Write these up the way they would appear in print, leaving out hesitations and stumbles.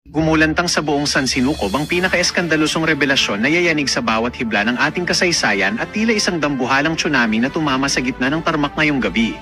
Gumulantang sa buong sansinukob ang pinaka-eskandalosong revelasyon na yayanig sa bawat hibla ng ating kasaysayan at tila isang dambuhalang tsunami na tumama sa gitna ng tarmac ngayong gabi.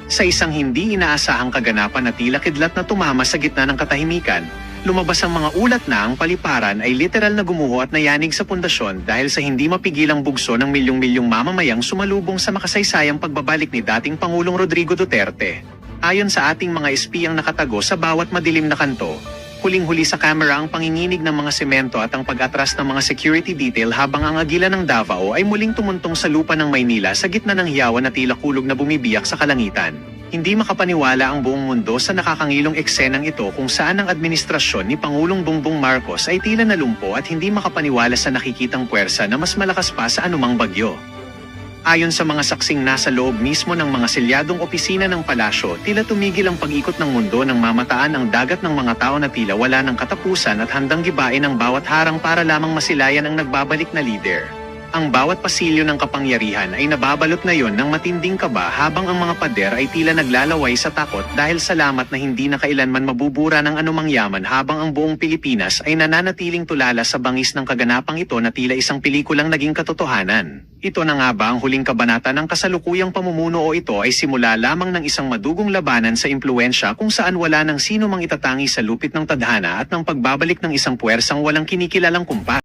Sa isang hindi inaasahang kaganapan na tila kidlat na tumama sa gitna ng katahimikan, lumabas ang mga ulat na ang paliparan ay literal na gumuho at nayanig sa pundasyon dahil sa hindi mapigilang bugso ng milyong-milyong mamamayang sumalubong sa makasaysayang pagbabalik ni dating Pangulong Rodrigo Duterte. Ayon sa ating mga espiyang nakatago sa bawat madilim na kanto, huling-huli sa kamera ang panginginig ng mga semento at ang pag-atras ng mga security detail habang ang agila ng Davao ay muling tumuntong sa lupa ng Maynila sa gitna ng hiyawan na tila kulog na bumibiyak sa kalangitan. Hindi makapaniwala ang buong mundo sa nakakangilong eksenang ito kung saan ang administrasyon ni Pangulong Bongbong Marcos ay tila nalumpo at hindi makapaniwala sa nakikitang puwersa na mas malakas pa sa anumang bagyo. Ayon sa mga saksing nasa loob mismo ng mga selyadong opisina ng palasyo, tila tumigil ang pag-ikot ng mundo nang mamataan ang dagat ng mga tao na tila wala ng katapusan at handang gibain ang bawat harang para lamang masilayan ang nagbabalik na lider. Ang bawat pasilyo ng kapangyarihan ay nababalot ngayon ng matinding kaba habang ang mga pader ay tila naglalaway sa takot dahil salamat na hindi na kailanman mabubura ng anumang yaman habang ang buong Pilipinas ay nananatiling tulala sa bangis ng kaganapang ito na tila isang pelikulang naging katotohanan. Ito na nga ba ang huling kabanata ng kasalukuyang pamumuno o ito ay simula lamang ng isang madugong labanan sa impluensya kung saan wala ng sino mang itatangi sa lupit ng tadhana at ng pagbabalik ng isang puwersang walang kinikilalang kumpas?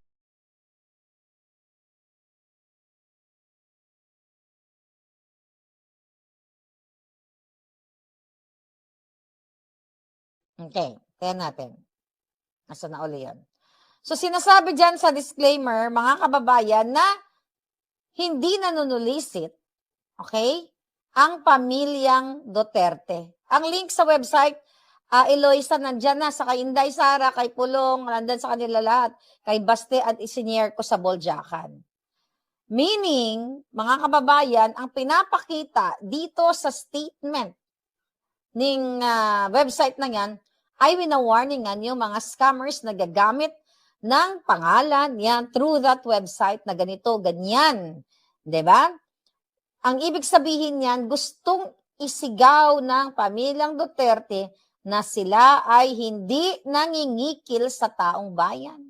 Okay, kaya natin. Nasa na uli yun? So, sinasabi dyan sa disclaimer, mga kababayan, na hindi nanunulisit, okay, ang pamilyang Duterte. Ang link sa website, Eloisa, nandyan na, sa kay Inday Sara, kay Pulong, nandyan sa kanila lahat, kay Baste at isinier ko sa Boljakan. Meaning, mga kababayan, ang pinapakita dito sa statement ng website na yan, ay wina-warningan yung mga scammers na gagamit ng pangalan yan through that website na ganito, ganyan. Diba? Ang ibig sabihin yan, gustong isigaw ng pamilyang Duterte na sila ay hindi nangingikil sa taong bayan.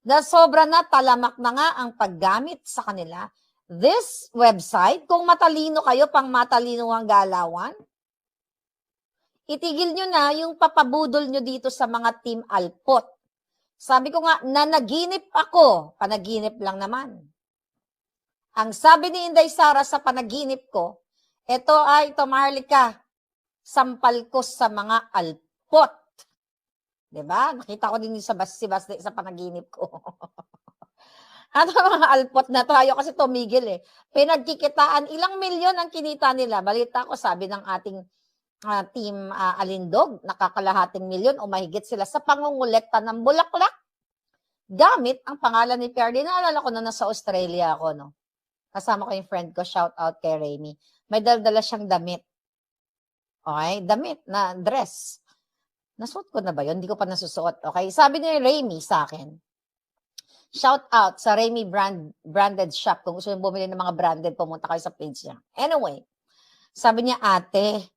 Dahil sobra na, talamak na nga ang paggamit sa kanila. This website, kung matalino kayo, pang matalino ang galawan, itigil nyo na yung papabudol nyo dito sa mga Team Alpot. Sabi ko nga, nanaginip ako. Panaginip lang naman. Ang sabi ni Inday Sara sa panaginip ko, ito ay, Maharlika, sampal ko sa mga Alpot. Diba? Nakita ko din sa Basti sa panaginip ko. Ano mga Alpot na to? Ayaw kasi tumigil eh. Pinagkikitaan, ilang milyon ang kinita nila. Balita ko, sabi ng ating Team Alindog, nakakalahating milyon o mahigit sila sa pangungulekta ng bulaklak gamit ang pangalan ni Perdi. Naalala ko na nasa Australia ako, no? Kasama ko yung friend ko, shout out kay Remy. May dala siyang damit. Okay? Damit na dress. Nasuot ko na ba yun? Hindi ko pa nasusuot. Okay? Sabi ni Remy sa akin, shout out sa Remy branded shop. Kung gusto nyo bumili ng mga branded, pumunta kayo sa page niya. Anyway, sabi niya, ate,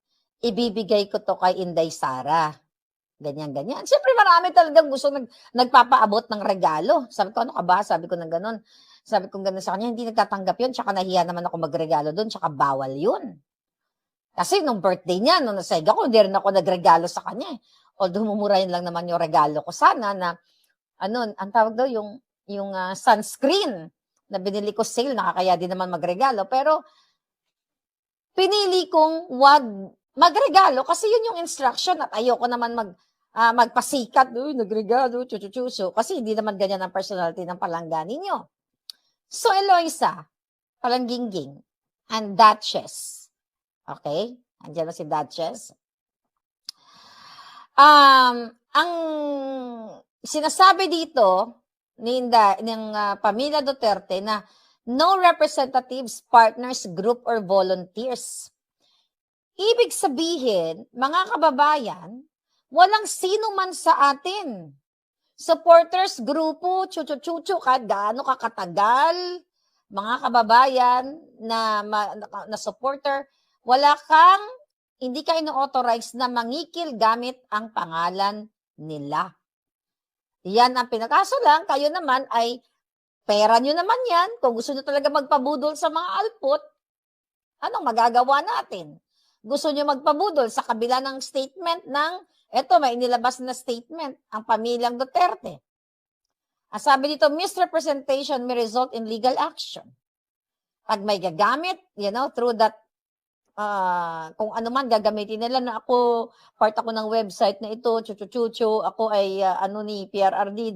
ibibigay ko to kay Inday Sara. Ganyan. Siyempre marami talagang gusto nagpapaabot ng regalo. Sabi ko, ano ka ba? Sabi ko na gano'n. Sabi ko gano'n sa kanya, hindi nagtatanggap yun. Tsaka nahiya naman ako magregalo doon. Tsaka bawal yun. Kasi nung birthday niya, nung nasayga ko, hindi rin ako nagregalo sa kanya. Although mumurahin lang naman yung regalo ko. Sana na, ang tawag daw, yung sunscreen na binili ko sale, nakakaya din naman magregalo. Pero, pinili kong wag magregalo kasi yun yung instruction at ayoko naman magpasikat, nagregalo, chuchuchuso, kasi hindi naman ganyan ang personality ng palangga ninyo. So, Eloisa, Palanggingging, and Duchess, okay? Andiyan na si Duchess. Ang sinasabi dito ng pamilya Duterte na no representatives, partners, group, or volunteers. Ibig sabihin, mga kababayan, walang sino man sa atin. Supporters, grupo, chuchu-chuchu, kahit gaano kakatagal, mga kababayan na supporter, hindi ka ino-authorize na mangikil gamit ang pangalan nila. Yan ang pinakaso lang, kayo naman ay pera nyo naman yan. Kung gusto nyo talaga magpabudol sa mga alpot, anong magagawa natin? Gusto nyo magpabudol sa kabila ng statement ng, eto may inilabas na statement, ang pamilyang Duterte. Ang sabi dito, misrepresentation may result in legal action. Pag may gagamit, through that, kung ano man gagamitin nila na ako, part ako ng website na ito, chuchu, ako ay ni PRRD,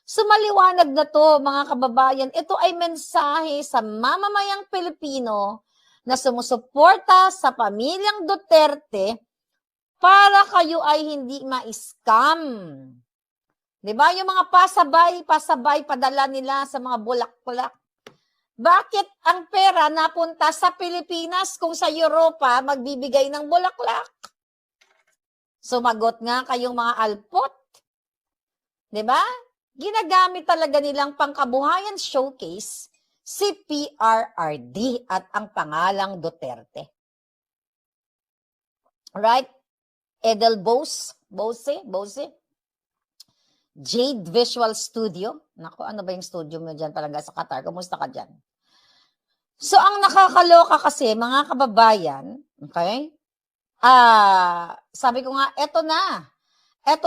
So maliwanag na to, mga kababayan, ito ay mensahe sa mamamayang Pilipino na sumusuporta sa pamilyang Duterte para kayo ay hindi ma-scam. Diba? Yung mga pasabay, padala nila sa mga bulak-bulak. Bakit ang pera napunta sa Pilipinas kung sa Europa magbibigay ng bulaklak? Sumagot nga kayong mga alpot. Diba? Ginagamit talaga nilang pangkabuhayan showcase si PRRD at ang pangalang Duterte. Right? Edelbose, Jade Visual Studio. Naku, ano ba yung studio mo dyan talaga sa Qatar? Kumusta ka dyan? So, ang nakakaloka kasi, mga kababayan, okay? Sabi ko nga, eto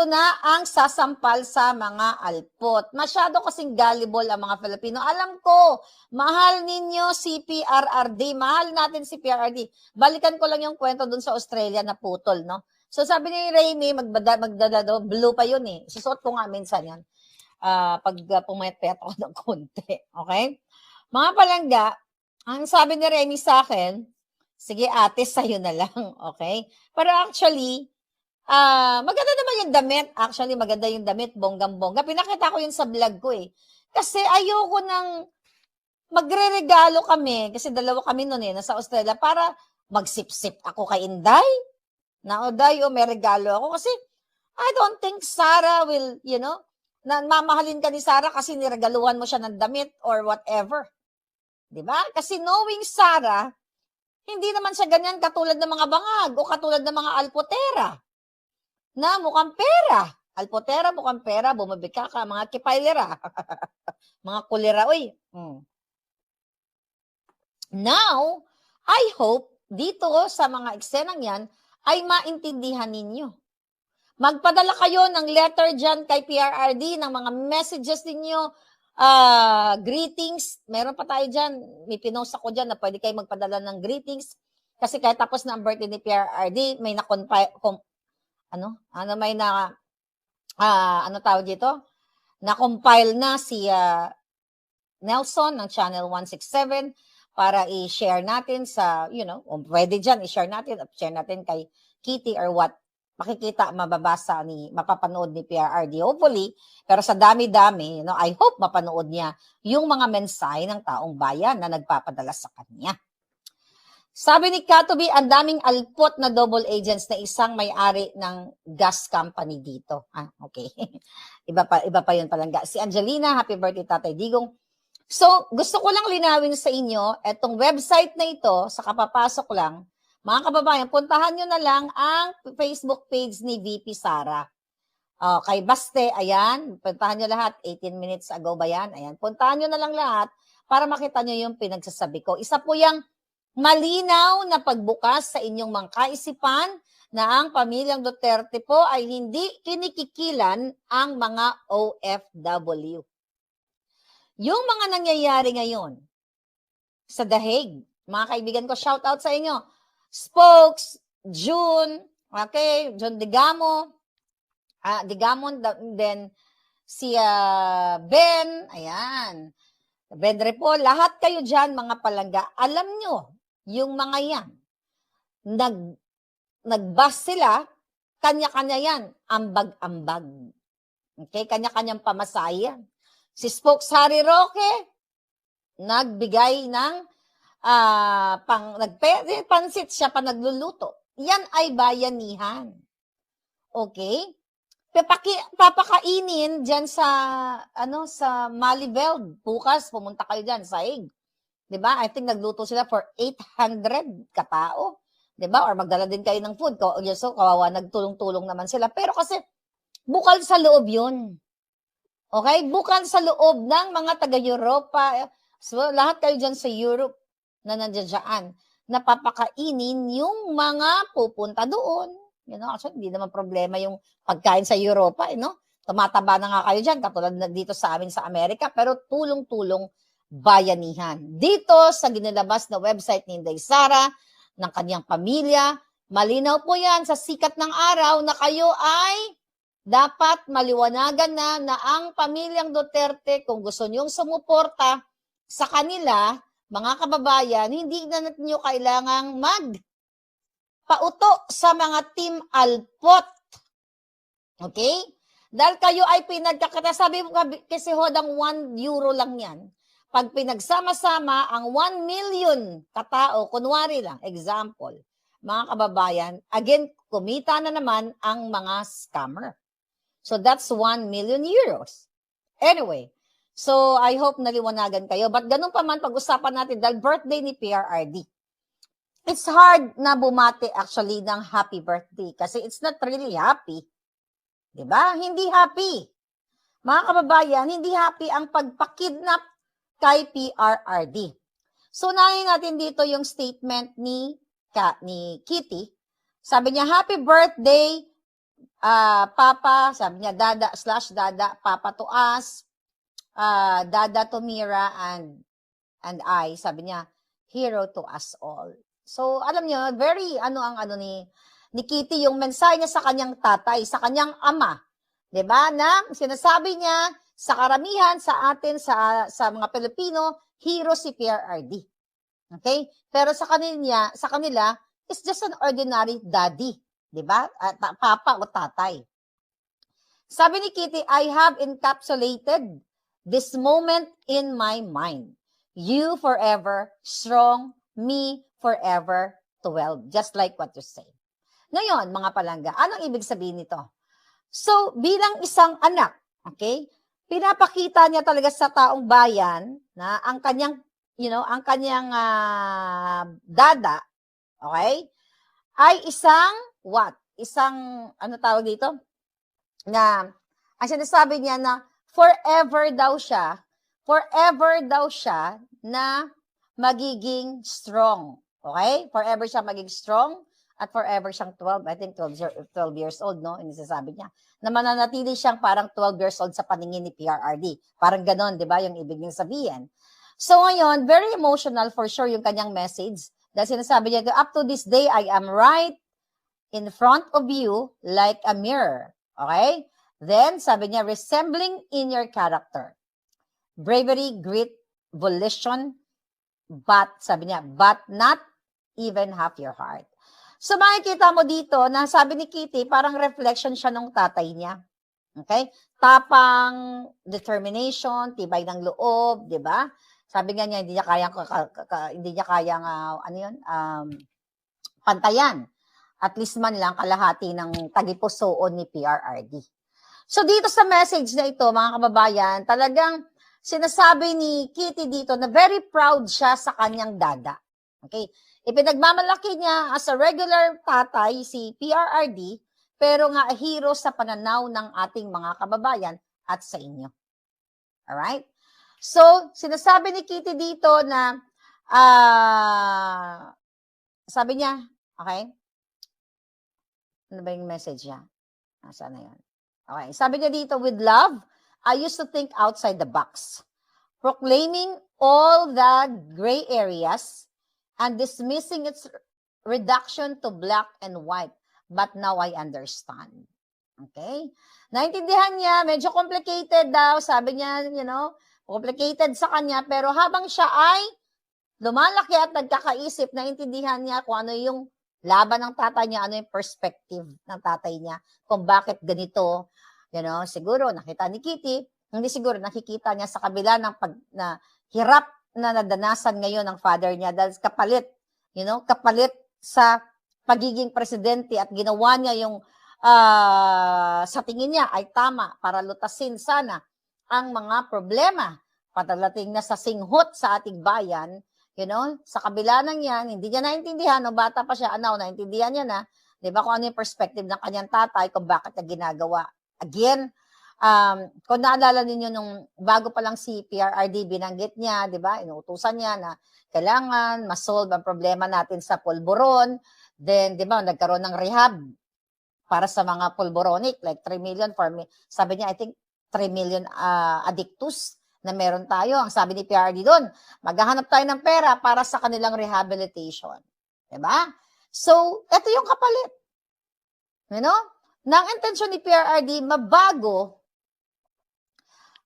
na ang sasampal sa mga alpot. Masyado kasing gullible ang mga Filipino. Alam ko, mahal ninyo si PRRD. Mahal natin si PRRD. Balikan ko lang yung kwento dun sa Australia na putol, no? So sabi ni Raymi, magdadado, blue pa yun eh. Susuot ko nga minsan yan. Pag pumayat-payat ako ng konti. Okay? Mga palangga, ang sabi ni Raymi sa akin, sige ate, sa'yo na lang. Okay? Pero actually, maganda naman yung damit. Actually, maganda yung damit, bonggang-bongga. Pinakita ko yun sa vlog ko eh. Kasi ayoko nang magre-regalo kami, kasi dalawa kami noon nasa Australia, para magsip-sip ako kay Inday. Na, Day, may regalo ako. Kasi, I don't think Sarah will, na mamahalin ka ni Sarah kasi niregaluhan mo siya ng damit or whatever. Diba? Kasi knowing Sarah, hindi naman siya ganyan katulad ng mga bangag o katulad ng mga alpotera. Na mukhang pera. Alpotera, mukhang pera, bumabika ka, mga kipailera. Mga kulera, uy. Now, I hope, dito sa mga eksenang yan, ay maintindihan ninyo. Magpadala kayo ng letter dyan kay PRRD, ng mga messages ninyo, greetings. Meron pa tayo dyan, may pinost ako dyan na pwede kayo magpadala ng greetings. Kasi kahit tapos na ang birthday ni PRRD, may na-compile na si Nelson ng Channel 167 para i-share natin sa, pwede dyan, i-share natin, share natin kay Kitty or what, makikita, mababasa, mapapanood ni PRRD, hopefully, pero sa dami-dami, I hope mapanood niya yung mga mensahe ng taong bayan na nagpapadala sa kanya. Sabi ni Katubi, ang daming alpot na double agents na isang may-ari ng gas company dito. Okay. iba pa yun palang. Si Angelina, happy birthday Tatay Digong. So, gusto ko lang linawin sa inyo, etong website na ito, sa kapapasok lang, mga kababayan, puntahan nyo na lang ang Facebook page ni VP Sara. Kay Baste, ayan, puntahan nyo lahat, 18 minutes ago ba yan? Ayan, puntahan nyo na lang lahat para makita nyo yung pinagsasabi ko. Isa po yung malinaw na pagbukas sa inyong mga kaisipan na ang pamilyang Duterte po ay hindi kinikikilan ang mga OFW. Yung mga nangyayari ngayon sa The Hague, mga kaibigan ko, shout out sa inyo. Spokes, June, okay, John Digamo, then si Ben, ayan, Ben Repol, lahat kayo dyan, mga palangga, alam nyo, yung mga yan, nag-bus sila, kanya-kanya yan, ambag-ambag. Okay, kanya-kanyang pamasayan. Si Spokes Harry Roque, nagbigay ng pansit siya pa nagluluto. Yan ay bayanihan. Okay? Papakainin dyan sa Malieveld. Bukas, pumunta kayo dyan sa Hague. Diba? I think nagluto sila for 800 katao. 'Di ba? Or magdala din kayo ng food. So, kawawa, nagtulong-tulong naman sila. Pero kasi, bukal sa loob yun. Okay? Bukal sa loob ng mga taga-Europa. So, lahat kayo dyan sa Europe na nandiyan dyan, napapakainin yung mga pupunta doon. Actually, hindi naman problema yung pagkain sa Europa, Tumataba na nga kayo dyan, katulad na dito sa amin sa Amerika, pero tulong-tulong bayanihan. Dito sa ginilabas na website ni Inday Sara, ng kanyang pamilya, malinaw po yan sa sikat ng araw na kayo ay dapat maliwanagan na ang pamilyang Duterte, kung gusto niyong sumuporta sa kanila, mga kababayan, hindi na niyo kailangang magpauto sa mga Team Alpot. Okay? Dahil kayo ay pinagkakata, sabi mo kasi hodang 1 euro lang yan. Pag pinagsama-sama ang 1 million katao, kunwari lang, example, mga kababayan, again, kumita na naman ang mga scammer. So that's 1 million euros. Anyway, so I hope naliwanagan kayo. But ganun pa man, pag-usapan natin dahil birthday ni PRRD. It's hard na bumati actually ng happy birthday kasi it's not really happy. Diba? Hindi happy. Mga kababayan, hindi happy ang pagpakidnap kay PRRD. So, nahin natin dito yung statement ni Kitty. Sabi niya, happy birthday, Papa. Sabi niya, Dada, Papa to us. Dada to Mira and I. Sabi niya, hero to us all. So, alam niyo, very, ni Kitty, yung mensahe niya sa kanyang tatay, sa kanyang ama. Diba? Na sinasabi niya sa karamihan sa atin, sa mga Pilipino, hero si PRRD. Okay? Pero sa kanila, it's just an ordinary daddy. Diba? Papa o tatay. Sabi ni Kitty, I have encapsulated this moment in my mind. You forever strong, me forever 12. Just like what you say. Ngayon, mga palangga, anong ibig sabihin nito? So, bilang isang anak, okay, pinapakita niya talaga sa taong bayan na ang kanyang, dada, okay, ay isang, Isang, tawag dito? Na, ang sinasabi niya na forever daw siya na magiging strong. Okay? Forever siya magiging strong. At forever siyang 12, I think 12 years old, no? Inisasabi niya. Na mananatili siyang parang 12 years old sa paningin ni PRRD. Parang ganon, di ba, yung ibig niyang sabihin. So ngayon, very emotional for sure yung kanyang message. Dahil sinasabi niya, up to this day, I am right in front of you like a mirror. Okay? Then, sabi niya, resembling in your character. Bravery, grit, volition, but not even half your heart. So makikita mo dito na sabi ni Kitty, parang reflection siya ng tatay niya. Okay? Tapang, determination, tibay ng loob, di ba? Sabi nga niya, hindi niya kayang pantayan. At least man lang kalahati ng tagipusoon ni PRRD. So dito sa message na ito, mga kababayan, talagang sinasabi ni Kitty dito na very proud siya sa kanyang dada. Okay? Ipinagmamalaki niya as a regular tatay si PRRD, pero nga hero sa pananaw ng ating mga kababayan at sa inyo. Alright? So, sinasabi ni Kitty dito na, sabi niya, okay? Ano ba yung message niya? Saan na yan? Okay. Sabi niya dito, with love, I used to think outside the box, proclaiming all the gray areas and dismissing its reduction to black and white. But now I understand. Okay? Naintindihan niya, medyo complicated daw. Sabi niya, complicated sa kanya. Pero habang siya ay lumalaki at nagkakaisip, naintindihan niya kung ano yung laban ng tatay niya, ano yung perspective ng tatay niya, kung bakit ganito. Siguro nakita ni Kitty, hindi siguro nakikita niya sa kabila ng hirap na nadanasan ngayon ng father niya dahil kapalit sa pagiging presidente at ginawa niya yung sa tingin niya ay tama para lutasin sana ang mga problema patalating na sa singhot sa ating bayan, sa kabila ng yan, hindi niya naintindihan, no, bata pa siya, naintindihan niya na, di ba, kung ano yung perspective ng kanyang tatay, kung bakit niya ginagawa. Again, kung naalala ninyo nung bago pa lang si PRRD, binanggit niya, di ba, inuutusan niya na kailangan ma-solve ang problema natin sa pulburon, then, di ba, nagkaroon ng rehab para sa mga pulboronic, like 3 million for me. Sabi niya, I think 3 million addictus na meron tayo. Ang sabi ni PRD doon, maghahanap tayo ng pera para sa kanilang rehabilitation. Diba? So, ito yung kapalit. Nang intensyon ni PRRD, mabago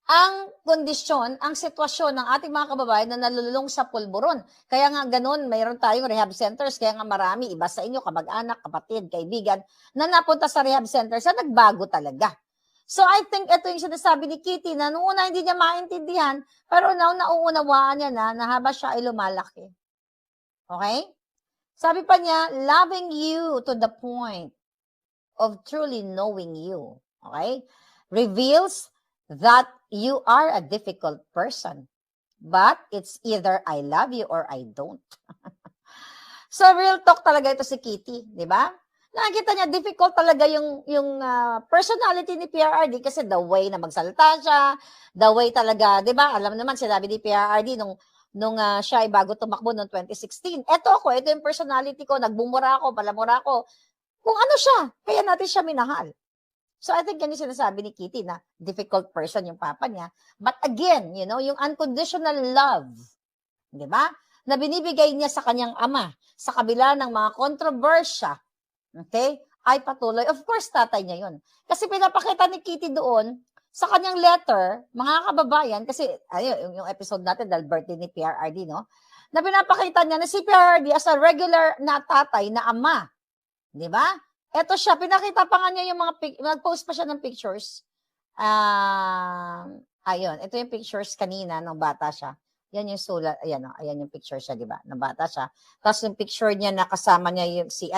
ang kondisyon, ang sitwasyon ng ating mga kababayan na nalululong sa pulburon. Kaya nga ganun, mayroon tayong rehab centers, kaya nga marami, iba sa inyo, kamag-anak, kapatid, kaibigan, na napunta sa rehab centers na nagbago talaga. So I think ito yung sinasabi ni Kitty na noong una hindi niya maintindihan, pero now nauunawaan niya na habang siya ay lumalaki. Okay? Sabi pa niya, loving you to the point of truly knowing you. Okay? Reveals that you are a difficult person. But it's either I love you or I don't. So real talk talaga ito si Kitty, di ba? Nakikita niya, difficult talaga yung personality ni PRRD kasi the way na magsalita siya, the way talaga, di ba? Alam naman, sinabi ni PRRD nung siya ay bago tumakbo noong 2016. Ito yung personality ko, nagbumura ako, palamura ako. Kung ano siya, kaya natin siya minahal. So I think yan yung sinasabi ni Kitty na difficult person yung papa niya. But again, yung unconditional love, di ba? Na binibigay niya sa kanyang ama, sa kabila ng mga kontrobersya, okay, ay patuloy. Of course, tatay niya yun. Kasi pinapakita ni Kitty doon, sa kanyang letter, mga kababayan, kasi ayun, yung episode natin dahil birthday ni PRRD, no? Na pinapakita niya na si PRRD as a regular na tatay, na ama. Di ba? Eto siya, pinakita pa nga niya yung nag-post pa siya ng pictures. Ayun, ito yung pictures kanina nung bata siya. Yan yung sulat, ayan yung picture siya, di ba? Nung bata siya. Tapos yung picture niya na kasama niya yung si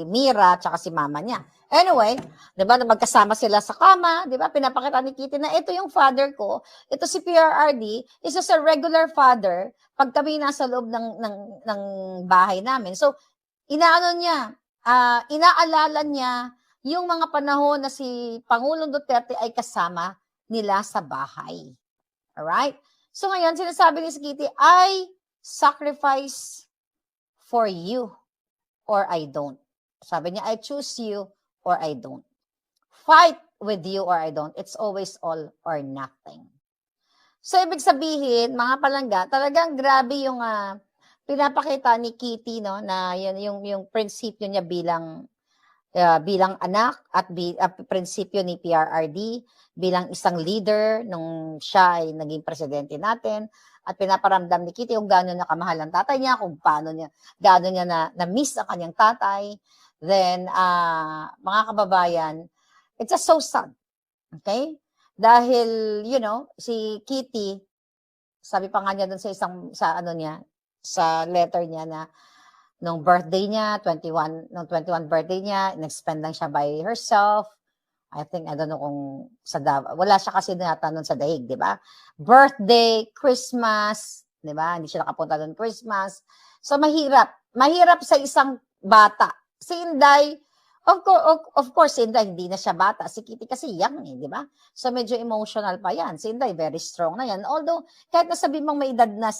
Mira tsaka si mama niya. Anyway, 'di ba, magkasama sila sa kama, 'di ba? Pinapakita ni Kitty na ito yung father ko, ito si PRRD, is just a regular father pag kami nasa loob ng bahay namin. So, inaalala niya yung mga panahon na si Pangulong Duterte ay kasama nila sa bahay. Alright? So ngayon, sinasabi ni si Kitty, I sacrifice for you or I don't. Sabi niya, I choose you or I don't. Fight with you or I don't. It's always all or nothing. So, ibig sabihin, mga palangga, talagang grabe yung pinapakita ni Kitty, no, na yung prinsipyo niya bilang anak at prinsipyo ni PRRD bilang isang leader nung siya ay naging presidente natin. At pinaparamdam ni Kitty kung gaano niya kamahal ang tatay niya, kung gaano niya na-miss ang kanyang tatay. Then, mga kababayan, it's just so sad. Okay? Dahil, si Kitty, sabi pa nga niya dun sa letter niya na nung birthday niya, 21 birthday niya, in-expend lang siya by herself. I think, I don't know kung sa Davao. Wala siya kasi nata nun sa daig, di ba? Birthday, Christmas, di ba? Hindi siya nakapunta doon Christmas. So, mahirap. Mahirap sa isang bata. Si Inday, of course, si Inday, hindi na siya bata. Si Kitty kasi young, di ba? So, medyo emotional pa yan. Si Inday, very strong na yan. Although, kahit nasabi mong may edad na,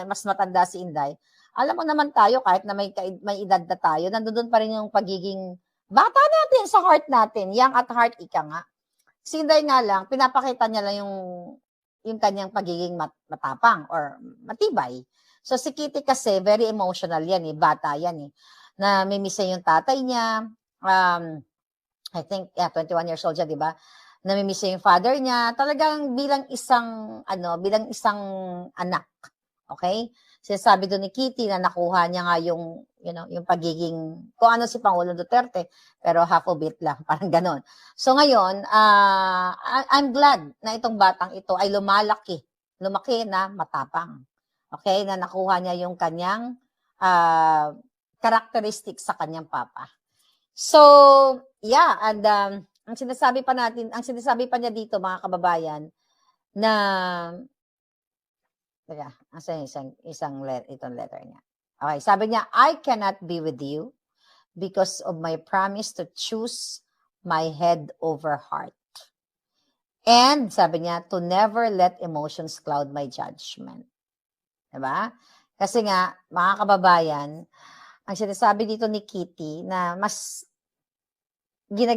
mas matanda si Inday, alam mo naman tayo, kahit na may edad na tayo, nandoon pa rin yung pagiging bata natin sa heart natin. Young at heart, ika nga. Si Inday nga lang, pinapakita niya lang yung kanyang pagiging matapang or matibay. So si Kitty kasi, very emotional yan bata yan na mimiss yung tatay niya. I think, 21 years old siya, di ba? Namimiss yung father niya. Talagang bilang isang anak. Okay? Sinasabi doon ni Kitty na nakuha niya nga yung pagiging, kung ano si Pangulong Duterte, pero half of it lang, parang ganon. So ngayon, I'm glad na itong batang ito ay lumaki na matapang. Okay? Na nakuha niya yung kanyang characteristics sa kanyang papa. So, yeah, and ang sinasabi pa niya dito, mga kababayan, na, teka, asan itong letter niya. Okay, sabi niya, I cannot be with you because of my promise to choose my head over heart. And, sabi niya, to never let emotions cloud my judgment. Diba? Kasi nga, mga kababayan, ang sinasabi dito ni Kitty na mas hindi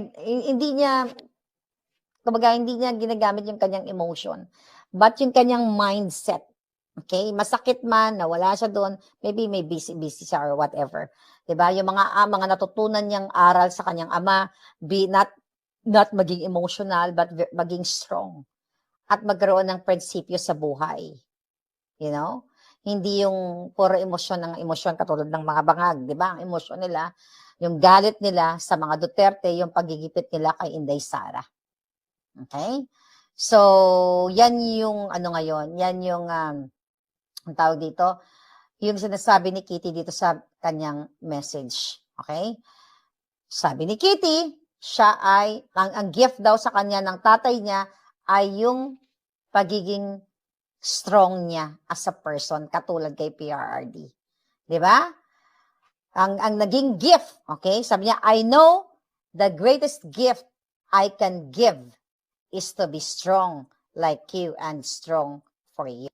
niya ginagamit yung kanyang emotion, but yung kanyang mindset. Okay? Masakit man, nawala siya doon, maybe may busy siya or whatever. Diba? Yung mga natutunan niyang aral sa kanyang ama, be not maging emotional, but maging strong. At magkaroon ng prinsipyo sa buhay. You know? Hindi yung puro emosyon katulad ng mga bangag. Diba? Ang emosyon nila, yung galit nila sa mga Duterte, yung pagigipit nila kay Inday Sara. Okay? So, yan yung ngayon, yan yung ang tawag dito, yung sinasabi ni Kitty dito sa kanyang message. Okay? Sabi ni Kitty, siya ay, ang gift daw sa kanya ng tatay niya ay yung pagiging strong niya as a person, katulad kay PRRD. Diba? Ang naging gift, okay? Sabi niya, I know the greatest gift I can give is to be strong like you and strong for you.